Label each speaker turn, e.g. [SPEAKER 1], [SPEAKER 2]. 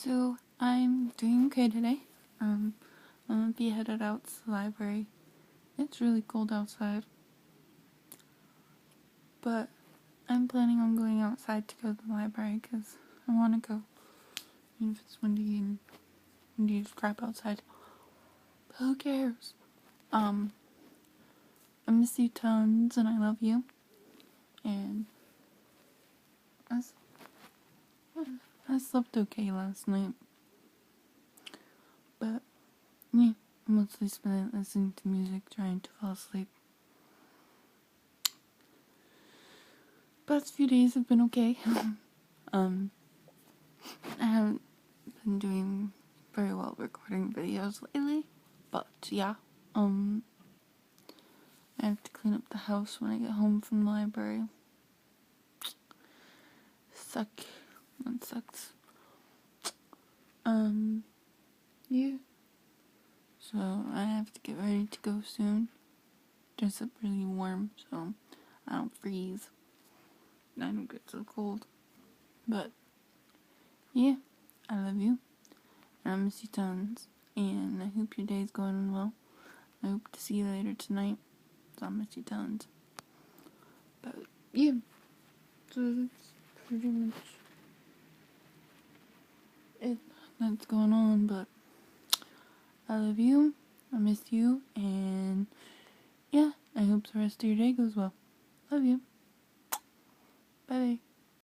[SPEAKER 1] So, I'm doing okay today. I'm gonna be headed out to the library. It's really cold outside. But I'm planning on going outside to go to the library because I want to go. Even if it's windy as crap outside. But who cares? I miss you tons and I love you. And I slept okay last night. But yeah, I mostly spent it listening to music, trying to fall asleep. Past few days have been okay. I haven't been doing very well recording videos lately, but yeah, I have to clean up the house when I get home from the library. That sucks. Yeah. So I have to get ready to go soon. Dress up really warm so I don't freeze. I don't get so cold. But yeah, I love you. And I miss you tons. And I hope your day's going well. I hope to see you later tonight. So I miss you tons. But yeah, so that's pretty much it that's going on. But I love you. I miss you. And yeah, I hope the rest of your day goes well. Love you. Bye.